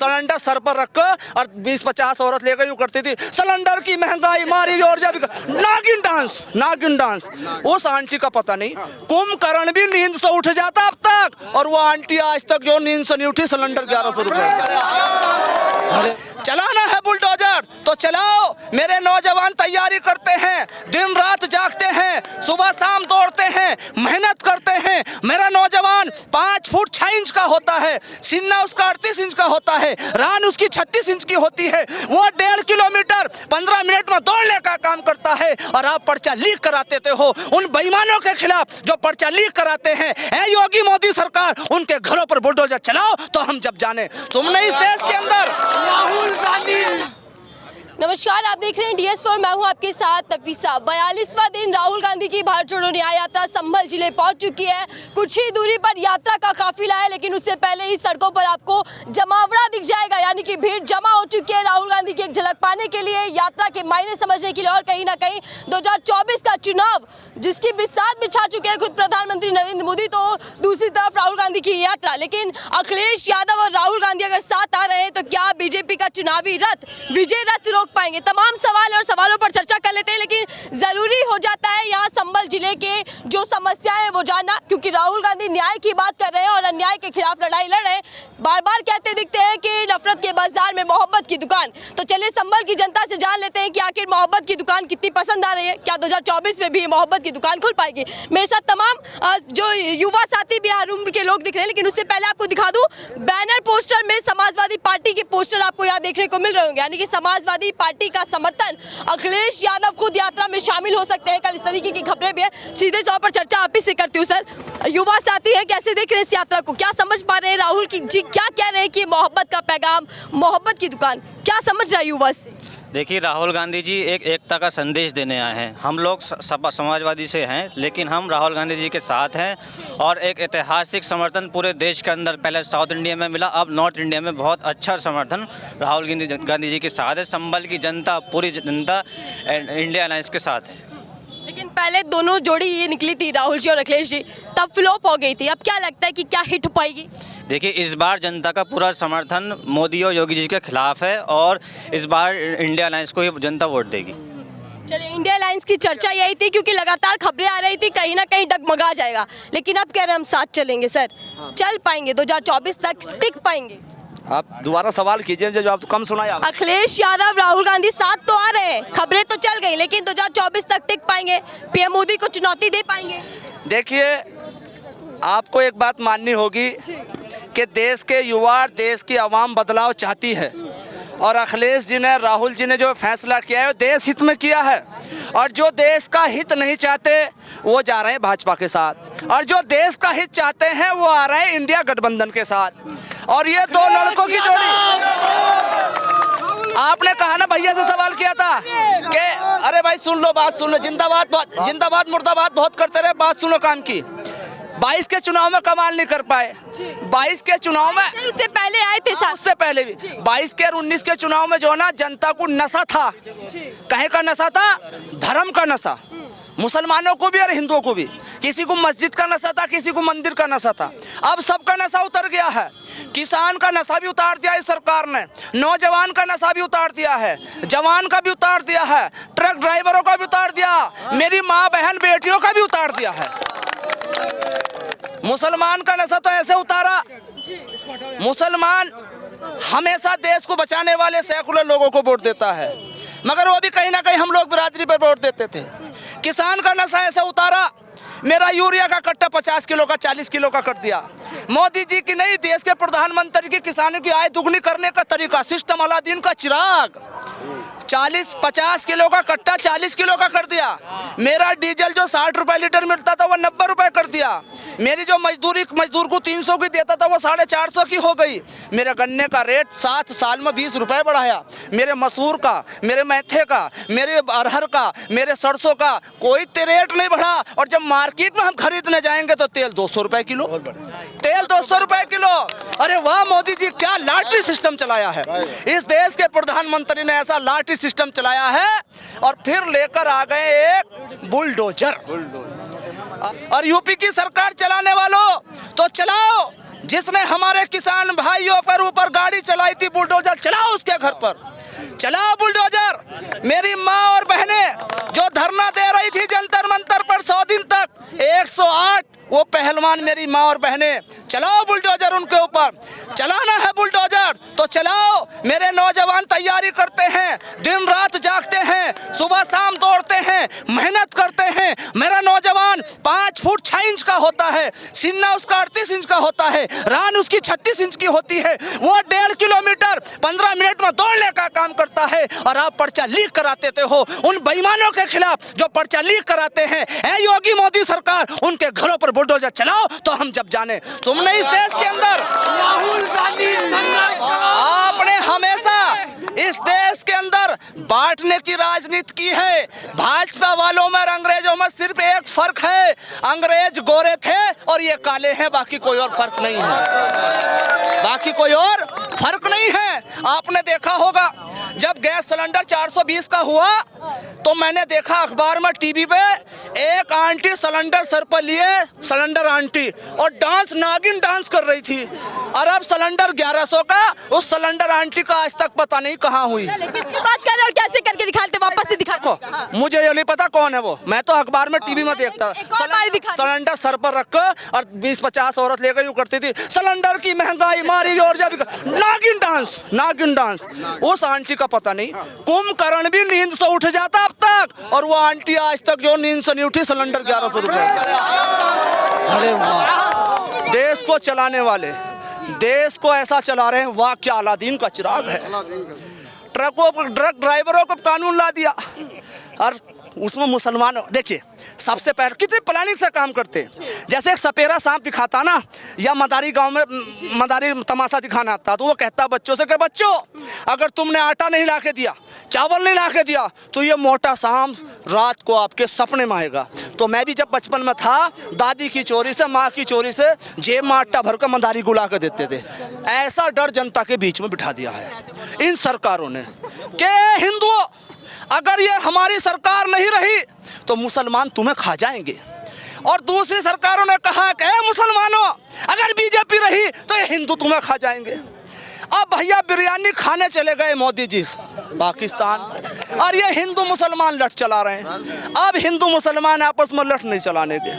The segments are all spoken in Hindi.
सिलेंडर सर पर रखकर और 20-50 औरत लेकर यूं करती थी, सिलेंडर की महंगाई मारी और जब नागिन डांस। उस आंटी का पता नहीं कुंभकर्ण भी नींद से उठ जाता अब तक, और वो आंटी आज तक जो नींद से नहीं उठी, सिलेंडर 1100 रुपए। अरे चलाना है बुलडोजर तो चलाओ। मेरे नौजवान तैयारी करते हैं, दिन रात जागते हैं, सुबह शाम दौड़ते हैं, मेहनत करते हैं। मेरा नौजवान 5 फुट 6 इंच का होता है, सीना उसका 38 इंच का होता है, रान उसकी 36 इंच की होती है। वो 1.5 किलोमीटर 15 मिनट में दौड़ने का काम करता है, और आप पर्चा लीक कराते हो उन बेईमानों के खिलाफ जो पर्चा लीक कराते हैं। ऐ योगी मोदी सरकार, उनके घरों पर बुलडोजर चलाओ तो हम जब जाने। तुमने इस देश के अंदर राहुल गांधी। नमस्कार, आप देख रहे हैं DS4, मैं हूं आपके साथ नफीसा। 42वां दिन राहुल गांधी की भारत छोड़ो न्याय यात्रा संभल जिले पहुंच चुकी है। कुछ ही दूरी पर यात्रा का काफिला है, लेकिन उससे पहले ही सड़कों पर आपको जमावड़ा दिख जाएगा, यानी कि भीड़ जमा हो चुकी है राहुल गांधी की एक झलक पाने के लिए, यात्रा के मायने समझने के लिए, और कहीं ना कहीं 2024 का चुनाव जिसकी बिसात बिछा चुके हैं खुद प्रधानमंत्री नरेंद्र मोदी, तो दूसरी तरफ राहुल गांधी की यात्रा। लेकिन अखिलेश यादव और राहुल गांधी अगर साथ आ रहे हैं तो क्या बीजेपी का चुनावी रथ, विजय रथ रोक पाएंगे? तमाम सवाल और सवालों पर चर्चा कर लेते हैं, लेकिन जरूरी हो जाता है यहाँ संभल जिले के जो समस्याएं है वो जानना, क्योंकि राहुल गांधी न्याय की बात कर रहे हैं और अन्याय के खिलाफ लड़ाई लड़ रहे हैं। बार बार कहते दिखते हैं कि नफरत के बाजार में मोहब्बत की दुकान। तो चलिए संभल की जनता से जान लेते हैं कि आखिर मोहब्बत की दुकान कितनी पसंद आ रही है। क्या 2024 में भी मोहब्बत की दुकान खुल पाएगी? मेरे साथ तमाम जो युवा साथी बिहार उम्र के लोग दिख रहे हैं, लेकिन उससे पहले आपको दिखा दूं बैनर पोस्टर में समाजवादी पार्टी के पोस्टर आपको यहाँ देखने को मिल रहे होंगे, यानी कि समाजवादी पार्टी का समर्थन। अखिलेश यादव खुद यात्रा में शामिल हो सकते हैं, कल इस तरीके की खबरें भी है। सीधे तौर पर चर्चा आप ही से करती हूँ। सर, युवा साथी है, कैसे देख रहे हैं इस यात्रा को? क्या समझ पा रहे हैं राहुल जी क्या कह रहे हैं कि मोहब्बत का पैगाम, मोहब्बत की दुकान, क्या समझ रहा है युवा से? देखिए, राहुल गांधी जी एक एकता का संदेश देने आए हैं। हम लोग समाजवादी से हैं, लेकिन हम राहुल गांधी जी के साथ हैं, और एक ऐतिहासिक समर्थन पूरे देश के अंदर पहले साउथ इंडिया में मिला, अब नॉर्थ इंडिया में बहुत अच्छा समर्थन राहुल गांधी जी के साथ है। संभल की जनता, पूरी जनता इंडिया अलायंस के साथ है। लेकिन पहले दोनों जोड़ी ये निकली थी, राहुल जी और अखिलेश जी, तब फ्लॉप हो गई थी। अब क्या लगता है कि क्या हिट हो पाएगी? देखिए, इस बार जनता का पूरा समर्थन मोदी और योगी जी के खिलाफ है, और इस बार इंडिया अलायंस को ही जनता वोट देगी। चलिए, इंडिया अलायंस की चर्चा यही थी क्योंकि लगातार खबरें आ रही थी कहीं ना कहीं डगमगा जाएगा, लेकिन अब कह रहे हैं हम साथ चलेंगे। सर, चल पाएंगे? 2024 तक टिक पाएंगे? आप दोबारा सवाल कीजिए, जो आप तो कम सुनाया। अखिलेश यादव राहुल गांधी साथ तो आ रहे हैं, खबरें तो चल गई, लेकिन 2024 तक टिक पाएंगे? पीएम मोदी को चुनौती दे पाएंगे? देखिए, आपको एक बात माननी होगी कि देश के युवा, देश की आवाम बदलाव चाहती है, और अखिलेश जी ने, राहुल जी ने जो फैसला किया है वो देश हित में किया है, और जो देश का हित नहीं चाहते वो जा रहे हैं भाजपा के साथ, और जो देश का हित चाहते हैं वो आ रहे हैं इंडिया गठबंधन के साथ। और ये दो लड़कों की जोड़ी, आपने कहा ना, भैया से सवाल किया था कि अरे भाई सुन लो, बात सुन लो, जिंदाबाद मुर्दाबाद बहुत करते रहे, बात सुनो काम की। 22 के चुनाव में कमाल नहीं कर पाए, 22 के चुनाव में, उससे पहले आए थे साथ, उससे पहले भी 22 के और 19 के चुनाव में जो ना जनता को नशा था, कहे का नशा था, धर्म का नशा, मुसलमानों को भी और हिंदुओं को भी। किसी को मस्जिद का नशा था, किसी को मंदिर का नशा था। अब सबका नशा उतर गया है। किसान का नशा भी उतार दिया इस सरकार ने, नौजवान का नशा भी उतार दिया है, जवान का भी उतार दिया है, ट्रक ड्राइवरों का भी उतार दिया, मेरी माँ बहन बेटियों का भी उतार दिया है। मुसलमान का नशा तो ऐसे उतारा, मुसलमान हमेशा देश को बचाने वाले सेकुलर लोगों को वोट देता है, मगर वो भी कहीं ना कहीं हम लोग बिरादरी पर वोट देते थे। किसान का नशा ऐसे उतारा, मेरा यूरिया का कट्टा 50 किलो का 40 किलो का कर दिया। मोदी जी की नहीं, देश के प्रधानमंत्री की किसानों की आय दुगनी करने का तरीका, सिस्टम अलादीन का चिराग, 50 किलो का कट्टा 40 किलो का कर दिया। मेरा डीजल जो 60 रुपए लीटर मिलता था वो 90 रुपए कर दिया। मेरी जो मजदूर को 300 की देता था वो 450 की हो गई। मेरे गन्ने का रेट 7 साल में 20 रुपए बढ़ाया। मेरे मसूर का, मेरे मेथे का, मेरे अरहर का, मेरे सरसों का कोई रेट नहीं बढ़ा। और जब मार्केट में हम खरीदने जाएंगे तो तेल 200 रुपए किलो, तेल 200 रुपए किलो। अरे वाह मोदी जी, क्या लॉटरी सिस्टम चलाया है। इस देश के प्रधानमंत्री ने ऐसा लॉटरी सिस्टम चलाया है, और फिर लेकर आ गए एक बुलडोजर। और यूपी की सरकार चलाने वालों तो चलाओ, जिसने हमारे किसान भाइयों पर ऊपर गाड़ी चलाई थी थी, बुलडोजर चलाओ उसके घर पर, चलाओ बुलडोजर। मेरी माँ और बहनें जो धरना दे रही थी जंतर मंतर पर 100 दिन तक, 108 वो पहलवान मेरी माँ और बहनें, चलाओ बुलडोजर उनके ऊपर। चलाना है बुलडोजर तो चलाओ। मेरे नौजवान तैयारी करते हैं, दिन रात जागते हैं, सुबह शाम दौड़ते हैं, मेहनत करते हैं। मेरा नौजवान 5 फुट 6 इंच का होता है, सीना उसका 38 इंच का होता है, रान उसकी 36 इंच की होती है। वो 1.5 किलोमीटर 15 मिनट में दौड़ने का काम करता है और आप पर्चा लीक कराते हो उन बेईमानों के खिलाफ जो पर्चा लीक कराते हैं। ऐ योगी मोदी सरकार, उनके घरों पर बुलडोजर चलाओ तो हम जब जाने। तुमने इस देश के अंदर, राहुल गांधी आपने हमेशा इस देश के अंदर बांटने की राजनीति की है। भाजपा वालों में और अंग्रेजों में सिर्फ एक फर्क है, अंग्रेज गोरे थे और ये काले हैं, बाकी कोई और फर्क नहीं है, बाकी कोई और फर्क नहीं है। आपने देखा होगा जब गैस सिलेंडर 420 का हुआ तो मैंने देखा अखबार में, टीवी पे, एक आंटी सिलेंडर सर पर लिए, सिलेंडर आंटी, और डांस, नागिन डांस कर रही थी। और अब सिलेंडर 1100 का, उस सिलेंडर आंटी का आज तक पता नहीं कहाँ हुई। किसकी बात कर रहे हो और कैसे करके दिखाते, वापस से दिखाते? मुझे ये नहीं पता कौन है वो, मैं तो अखबार में टीवी में देखता। एक और बार दिखा। सिलेंडर सर पर रख और 20-50 औरत लेकर यूं करती थी, सिलेंडर की महंगाई मारी और जब नागिन डांस, नागिन डांस। उस आंटी का पता नहीं, कुंभकर्ण भी नींद से उठ जाता अब तक, और वो आंटी आज तक जो नींद से नहीं उठी, सिलेंडर 1100 रुपए। अरे वाह, देश को चलाने वाले देश को ऐसा चला रहे हैं, वाह क्या अलादीन का चिराग है। ट्रक ड्राइवरों को कानून ला दिया और उसमें मुसलमान, देखिए सबसे पहले कितनी प्लानिंग से काम करते हैं। जैसे एक सपेरा सांप दिखाता ना, या मदारी गांव में मदारी तमाशा दिखाना आता, तो वो कहता बच्चों से कि बच्चों अगर तुमने आटा नहीं ला के दिया, चावल नहीं ला के दिया, तो ये मोटा सांप रात को आपके सपने में आएगा। तो मैं भी जब बचपन में था, दादी की चोरी से, माँ की चोरी से जेब में आटा भर कर मदारी गुला कर देते थे। ऐसा डर जनता के बीच में बिठा दिया है इन सरकारों ने कि हिंदुओं, अगर ये हमारी सरकार नहीं रही तो मुसलमान तुम्हें खा जाएंगे। और दूसरी सरकारों ने कहा कि मुसलमानों, अगर बीजेपी रही तो ये हिंदू तुम्हें खा जाएंगे। अब भैया बिरयानी खाने चले गए मोदी जी पाकिस्तान, और ये हिंदू मुसलमान लठ चला रहे हैं। अब हिंदू मुसलमान आपस में लठ नहीं चलाने के,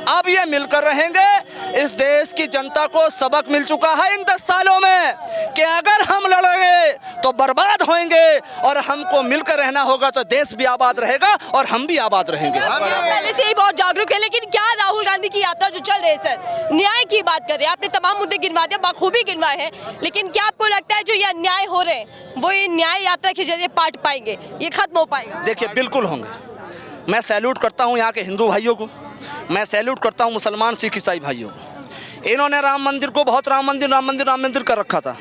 अब ये मिलकर रहेंगे। इस देश की जनता को सबक मिल चुका है इन 10 सालों में कि अगर हम लड़ेंगे तो बर्बाद होंगे, और हमको मिलकर रहना होगा तो देश भी आबाद रहेगा और हम भी आबाद रहेंगे। पहले से ही बहुत जागरूक है, लेकिन क्या राहुल गांधी की यात्रा जो चल रही है सर, न्याय की बात कर रहे हैं, आपने तमाम मुद्दे गिनवा दिए, बखूबी गिनवाए हैं, लेकिन क्या आपको लगता है जो ये अन्याय हो रहे हैं वो ये न्याय यात्रा के जरिए पाट पाएंगे, ये खत्म हो पाएगा? देखिए बिल्कुल होंगे। मैं सैल्यूट करता हूँ यहाँ के हिंदू भाइयों को, मैं सैल्यूट करता हूँ मुसलमान सिख ईसाई भाइयों को। इन्होंने राम मंदिर को बहुत राम मंदिर कर रखा था।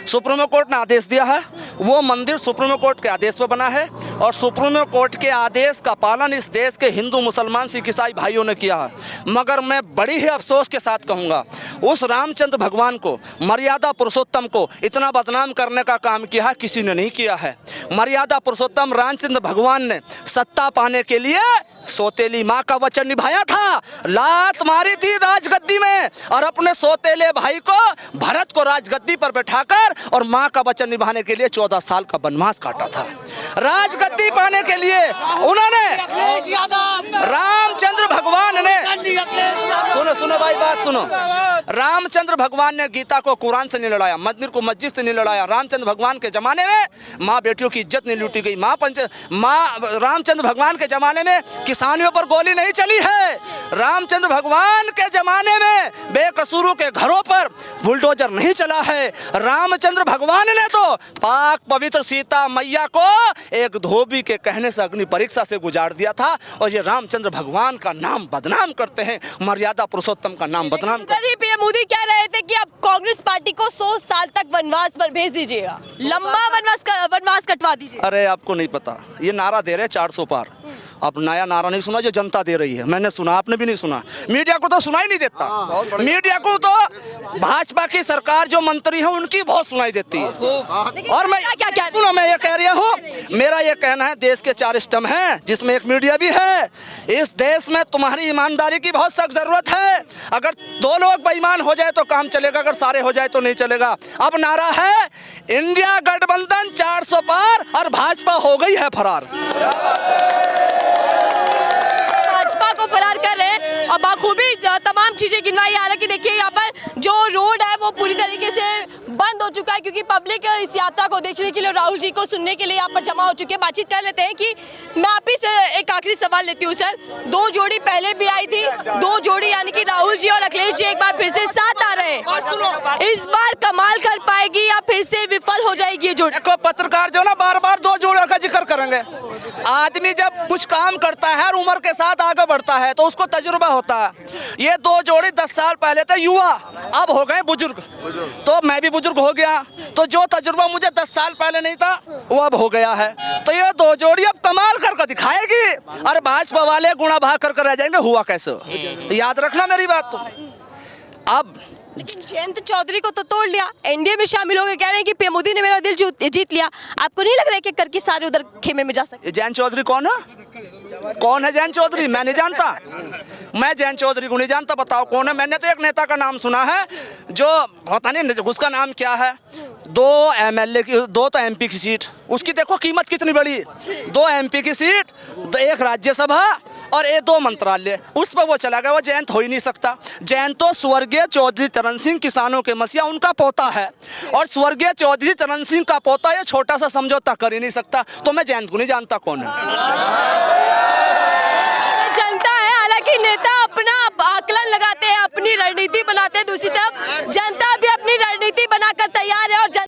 सुप्रीम कोर्ट ने आदेश दिया है, वो मंदिर सुप्रीम कोर्ट के आदेश पर बना है, और सुप्रीम कोर्ट के आदेश का पालन इस देश के हिंदू मुसलमान सिख ईसाई भाइयों ने किया है। मगर मैं बड़ी ही अफसोस के साथ कहूँगा, उस रामचंद्र भगवान को, मर्यादा पुरुषोत्तम को इतना बदनाम करने का काम किया है किसी ने नहीं किया है। मर्यादा पुरुषोत्तम रामचंद्र भगवान ने सत्ता पाने के लिए सौतेली माँ का वचन निभाया था, लात मारी थी राजगद्दी में, और अपने सौतेले भाई को, भरत को राजगद्दी पर बैठाकर और माँ का वचन निभाने के लिए 14 साल का वनवास काटा था। राजगद्दी पाने के लिए उन्होंने, रामचंद्र भगवान ने, सुनो भाई बात सुनो, रामचंद्र भगवान ने गीता को कुरान से नहीं लड़ाया, मंदिर को मस्जिद से नहीं लड़ाया। रामचंद्र भगवान के जमाने में माँ बेटियों की इज्जत नहीं लूटी गई। रामचंद्र भगवान के जमाने में किसानियों पर गोली नहीं चली है। रामचंद्र भगवान के जमाने में बेकसूरों के घरों पर बुलडोजर नहीं चला है। रामचंद्र भगवान ने तो पाक पवित्र सीता मैया को एक धोबी के कहने से अग्नि परीक्षा से गुजार दिया था। और ये रामचंद्र भगवान का नाम बदनाम करते हैं, मर्यादा पुरुषोत्तम का नाम बदनाम करते हैं। पीएम मोदी कह रहे थे कि अब कांग्रेस पार्टी को 100 साल तक वनवास पर भेज दीजिएगा, लंबा वनवास कटवा दीजिए। अरे आपको नहीं पता, ये नारा दे रहे 400 पार। अब नया नारा नहीं सुना जो जनता दे रही है, मैंने सुना, आपने भी नहीं सुना। मीडिया को तो सुनाई नहीं देता, मीडिया को तो भाजपा की सरकार जो मंत्री है उनकी बहुत सुनाई देती है। और मैं ये कह रहा हूँ, मेरा ये कहना है, देश के 4 स्तंभ हैं जिसमें एक मीडिया भी है। इस देश में तुम्हारी ईमानदारी की बहुत सख्त जरूरत है। अगर 2 लोग बेईमान हो जाए तो काम चलेगा, अगर सारे हो जाए तो नहीं चलेगा। अब नारा है इंडिया गठबंधन 400 पार और भाजपा हो गई है फरार। भाजपा को फरार कर रहे हैं और बाखूबी तमाम चीजें गिनवाई। हालांकि देखिए यहाँ पर जो रोड है वो पूरी तरीके से बंद हो चुका है क्योंकि पब्लिक इस यात्रा को देखने के लिए, राहुल जी को सुनने के लिए यहाँ पर जमा हो चुके हैं। बातचीत कर लेते हैं कि मैं आप ही से एक आखिरी सवाल लेती हूँ सर। 2 जोड़ी पहले भी आई थी, 2 जोड़ी यानी कि राहुल जी और अखिलेश जी एक बार फिर से साथ आ रहे हैं। इस बार कमाल कर पाएगी या फिर से विफल हो जाएगी ये जोड़ी? देखो पत्रकार जो ना बार बार 2 जोड़ों का जिक्र करेंगे। आदमी जब कुछ काम करता है और उम्र के साथ आगे बढ़ता है तो उसको तजुर्बा होता है। ये 2 जोड़ी 10 साल पहले थे युवा, अब हो गए बुजुर्ग। तो मैं भी बुजुर्ग हो गया, तो जो तजुर्बा मुझे 10 साल पहले नहीं था वो अब हो गया है। तो ये 2 जोड़ी अब कमाल करके दिखाएगी और भाजपा वाले गुणा भाग कर रह जाएंगे। हुआ कैसे, याद रखना मेरी बात। तो अब लेकिन जयंत चौधरी को तो तोड़ लिया, एनडीए में शामिल हो गए, कह रहे हैं कि पीएम मोदी ने मेरा दिल जीत लिया। आपको नहीं लग रहा है कि करके सारे उधर खेमे में जा सकते? जयंत चौधरी कौन है? कौन है जयंत चौधरी? मैं नहीं जानता, मैं जयंत चौधरी को नहीं जानता। बताओ कौन है? मैंने तो एक नेता का नाम सुना है जो पता नहीं उसका नाम क्या है। 2 MLA की, 2 तो MP की सीट, उसकी देखो कीमत कितनी बड़ी। 2 MP की सीट, 1 राज्यसभा और 2 मंत्रालय, उस पर वो चला गया। वो जयंत हो ही नहीं सकता। जयंत तो स्वर्गीय चौधरी चरण सिंह, किसानों के मसीहा, उनका पोता है। और स्वर्गीय चौधरी चरण सिंह का पोता ये छोटा सा समझौता कर ही नहीं सकता। तो मैं जयंत को नहीं जानता कौन है। जनता है, हालांकि नेता अपना आकलन लगाते हैं, अपनी रणनीति बनाते हैं। दूसरी तरफ जनता भी अपनी रणनीति बनाकर तैयार है और